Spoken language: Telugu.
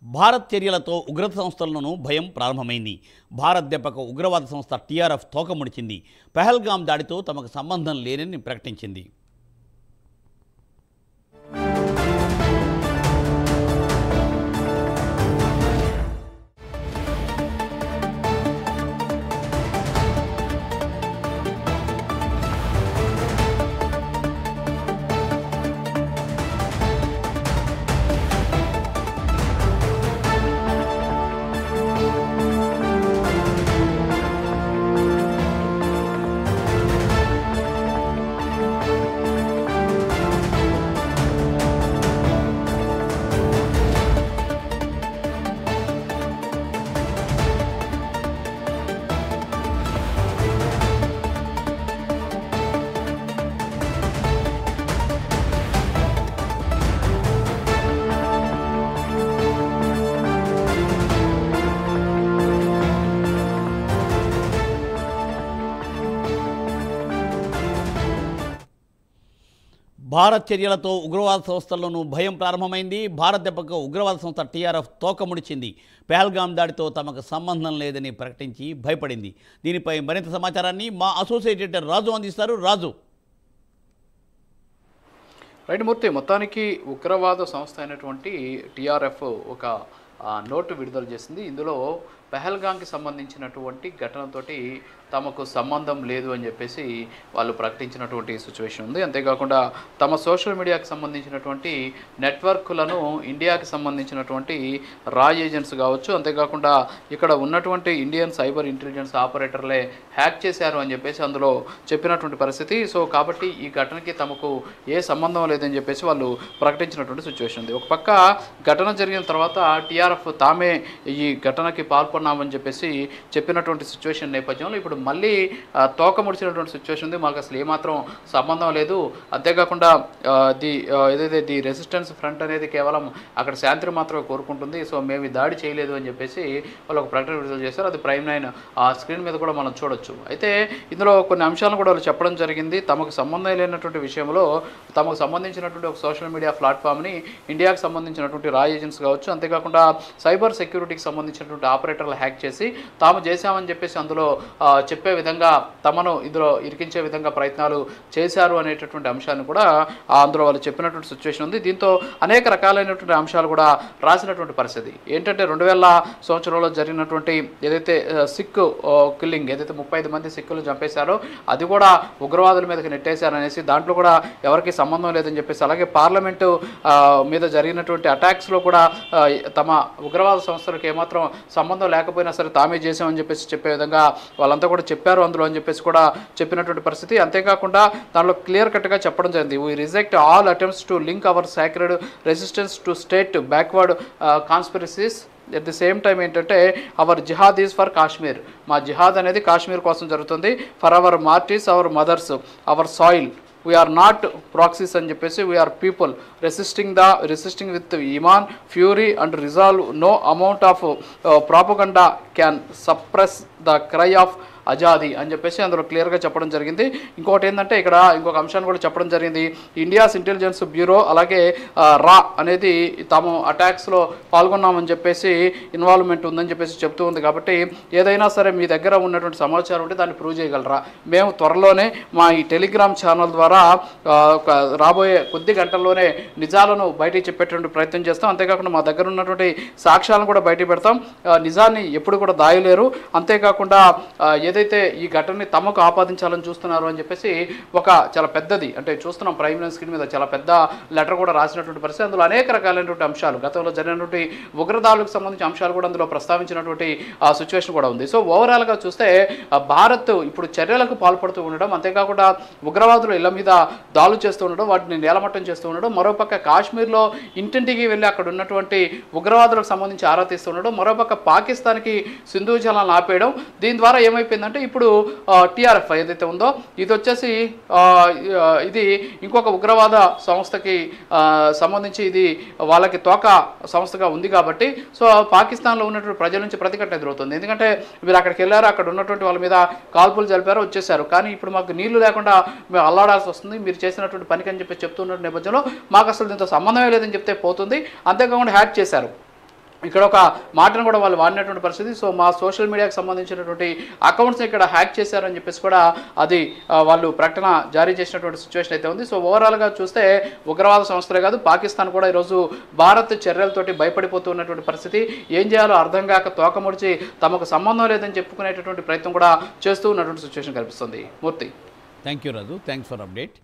భారత్ చర్యలతో ఉగ్రత సంస్థలను భయం ప్రారంభమైంది. భారత్ దెబ్బకు ఉగ్రవాద సంస్థ టీఆర్ఎఫ్ తోకముడిచింది. పహల్గాం దాడితో తమకు సంబంధం లేనని ప్రకటించింది. భారత్ చర్యలతో ఉగ్రవాద సంస్థలను భయం ప్రారంభమైంది. భారత్ దెబ్బకు ఉగ్రవాద సంస్థ టీఆర్ఎఫ్ తోకముడిచింది. పహల్గాం దాడితో తమకు సంబంధం లేదని ప్రకటించి భయపడింది. దీనిపై మరింత సమాచారాన్ని మా అసోసియేట్ రాజు అందిస్తారు. రాజు. రైట్ మూర్తి, మొత్తానికి ఉగ్రవాద సంస్థ అయినటువంటి టీఆర్ఎఫ్ ఒక నోటు విడుదల చేసింది. ఇందులో పహల్గాంకి సంబంధించినటువంటి ఘటనతోటి తమకు సంబంధం లేదు అని చెప్పేసి వాళ్ళు ప్రకటించినటువంటి సిచ్యువేషన్ ఉంది. అంతేకాకుండా తమ సోషల్ మీడియాకి సంబంధించినటువంటి నెట్వర్క్లను ఇండియాకి సంబంధించినటువంటి రా ఏజెంట్స్ కావచ్చు, అంతేకాకుండా ఇక్కడ ఉన్నటువంటి ఇండియన్ సైబర్ ఇంటెలిజెన్స్ ఆపరేటర్లే హ్యాక్ చేశారు అని చెప్పేసి అందులో చెప్పినటువంటి పరిస్థితి. సో కాబట్టి ఈ ఘటనకి తమకు ఏ సంబంధం లేదని చెప్పేసి వాళ్ళు ప్రకటించినటువంటి సిచ్యువేషన్ ఉంది. ఒక పక్క ఘటన జరిగిన తర్వాత టీఆర్ఎఫ్ తామే ఈ ఘటనకి పాల్పొన్నామని చెప్పేసి చెప్పినటువంటి సిచ్యువేషన్ నేపథ్యంలో ఇప్పుడు మళ్ళీ తోక ముడిచినటువంటి సిచ్యువేషన్ ఉంది. మాకు అసలు ఏమాత్రం సంబంధం లేదు, అంతేకాకుండా ఏదైతే ది రెసిస్టెన్స్ ఫ్రంట్ అనేది కేవలం అక్కడ శాంతిని మాత్రమే కోరుకుంటుంది, సో మేము ఈ దాడి చేయలేదు అని చెప్పేసి వాళ్ళు ఒక ప్రకటన విడుదల చేశారు. అది ప్రైమ్ 9 ఆ స్క్రీన్ మీద కూడా మనం చూడొచ్చు. అయితే ఇందులో కొన్ని అంశాలను కూడా వాళ్ళు చెప్పడం జరిగింది. తమకు సంబంధం లేనటువంటి విషయంలో తమకు సంబంధించినటువంటి ఒక సోషల్ మీడియా ప్లాట్ఫామ్ని ఇండియాకు సంబంధించినటువంటి రా ఏజెంట్స్ కావచ్చు, అంతేకాకుండా సైబర్ సెక్యూరిటీకి సంబంధించినటువంటి ఆపరేటర్లు హ్యాక్ చేసి తాము చేశామని చెప్పేసి అందులో చెప్పే విధంగా తమను ఇందులో ఇరికించే విధంగా ప్రయత్నాలు చేశారు అనేటటువంటి అంశాన్ని కూడా అందులో వాళ్ళు చెప్పినటువంటి సిచ్యువేషన్ ఉంది. దీంతో అనేక రకాలైనటువంటి అంశాలు కూడా రాసినటువంటి పరిస్థితి ఏంటంటే 2000 సంవత్సరంలో జరిగినటువంటి ఏదైతే సిక్ కిల్లింగ్, ఏదైతే 35 మంది సిక్కులు చంపేశారో అది కూడా ఉగ్రవాదుల మీదకి నెట్టేశారనేసి, దాంట్లో కూడా ఎవరికి సంబంధం లేదని చెప్పేసి, అలాగే పార్లమెంటు మీద జరిగినటువంటి అటాక్స్లో కూడా తమ ఉగ్రవాద సంస్థలకు ఏమాత్రం సంబంధం లేకపోయినా సరే తామే చేసామని చెప్పేసి చెప్పే విధంగా వాళ్ళంతా కూడా చెప్పారు అందులో అని చెప్పేసి కూడా చెప్పినటువంటి పరిస్థితి. అంతేకాకుండా దానిలో క్లియర్ కట్గా చెప్పడం జరిగింది. We reject all attempts to link our sacred resistance to state backward conspiracies. At the same time ఏంటంటే అవర్ జిహాద్ ఈజ్ ఫర్ కాశ్మీర్, మా జిహాద్ అనేది కాశ్మీర్ కోసం జరుగుతుంది. For our martyrs, our mothers, our soil, we are not proxies అని చెప్పేసి వీఆర్ పీపుల్ రెసిస్టింగ్ విత్ ఇమాన్, fury and resolve. No amount of propaganda can suppress the cry of అజాది అని చెప్పేసి అందులో క్లియర్గా చెప్పడం జరిగింది. ఇంకొకటి ఏంటంటే ఇక్కడ ఇంకొక అంశాన్ని కూడా చెప్పడం జరిగింది. ఇండియాస్ ఇంటెలిజెన్స్ బ్యూరో అలాగే రా అనేది తాము అటాక్స్లో పాల్గొన్నామని చెప్పేసి ఇన్వాల్వ్మెంట్ ఉందని చెప్పేసి చెప్తూ ఉంది. కాబట్టి ఏదైనా సరే మీ దగ్గర ఉన్నటువంటి సమాచారం ఉంటే దాన్ని ప్రూవ్ చేయగలరా? మేము త్వరలోనే మా ఈ టెలిగ్రామ్ ఛానల్ ద్వారా రాబోయే కొద్ది గంటల్లోనే నిజాలను బయటికి చెప్పేటువంటి ప్రయత్నం చేస్తాం. అంతేకాకుండా మా దగ్గర ఉన్నటువంటి సాక్ష్యాలను కూడా బయట పెడతాం. నిజాన్ని ఎప్పుడు కూడా దాయలేరు. అంతేకాకుండా ఏదైతే ఈ ఘటనని తమకు ఆపాదించాలని చూస్తున్నారు అని చెప్పేసి ఒక చాలా పెద్దది, అంటే చూస్తున్నాం ప్రైమ్ మినిస్టర్ స్క్రీన్ మీద చాలా పెద్ద లెటర్ కూడా రాసినటువంటి పరిస్థితి. అందులో అనేక రకాలైనటువంటి అంశాలు, గతంలో జరిగినటువంటి ఉగ్రదాడులకు సంబంధించిన అంశాలు కూడా అందులో ప్రస్తావించినటువంటి సిచ్యువేషన్ కూడా ఉంది. సో ఓవరాల్గా చూస్తే భారత్ ఇప్పుడు చర్యలకు పాల్పడుతూ ఉండడం, అంతేకాకుండా ఉగ్రవాదులు ఇళ్ల మీద దాడులు చేస్తూ ఉండడం, వాటిని నేలమట్టం చేస్తూ ఉండడం, మరోపక్క కాశ్మీర్లో ఇంటింటికి వెళ్ళి అక్కడ ఉన్నటువంటి ఉగ్రవాదులకు సంబంధించి ఆరా తీస్తూ ఉండడం, మరోపక్క పాకిస్తాన్కి సింధు జలాలను ఆపేయడం. దీని ద్వారా ఏమైపోయిందంటే ఇప్పుడు టీఆర్ఎఫ్ ఏదైతే ఉందో ఇది వచ్చేసి ఇది ఇంకొక ఉగ్రవాద సంస్థకి సంబంధించి ఇది వాళ్ళకి తోక సంస్థగా ఉంది. కాబట్టి సో పాకిస్తాన్లో ఉన్నటువంటి ప్రజల నుంచి ప్రతిఘటన ఎదురవుతుంది. ఎందుకంటే మీరు అక్కడికి వెళ్ళారు, అక్కడ ఉన్నటువంటి వాళ్ళ మీద కాల్పులు జరిపారు, వచ్చేసారు, కానీ ఇప్పుడు మాకు నీళ్లు లేకుండా మేము అల్లాడాల్సి వస్తుంది మీరు చేసినటువంటి పనికి అని చెప్పి చెప్తున్న నేపథ్యంలో మాకు అసలు దీంతో సంబంధమే లేదని చెప్తే పోతుంది. అంతేకాకుండా హ్యాక్ చేశారు. ఇక్కడ ఒక మాటను కూడా వాళ్ళు వాడినటువంటి పరిస్థితి. సో మా సోషల్ మీడియాకి సంబంధించినటువంటి అకౌంట్స్ని ఇక్కడ హ్యాక్ చేశారని చెప్పేసి కూడా అది వాళ్ళు ప్రకటన జారీ చేసినటువంటి సిచ్యువేషన్ అయితే ఉంది. సో ఓవరాల్గా చూస్తే ఉగ్రవాద సంస్థలే కాదు, పాకిస్తాన్ కూడా ఈరోజు భారత్ చర్యలతోటి భయపడిపోతున్నటువంటి పరిస్థితి. ఏం చేయాలో అర్థం కాక తోకముడిచి తమకు సంబంధం లేదని చెప్పుకునేటటువంటి ప్రయత్నం కూడా చేస్తూ ఉన్నటువంటి సిచ్యువేషన్ కనిపిస్తుంది. Murthy. Thank you Raju, thanks for update.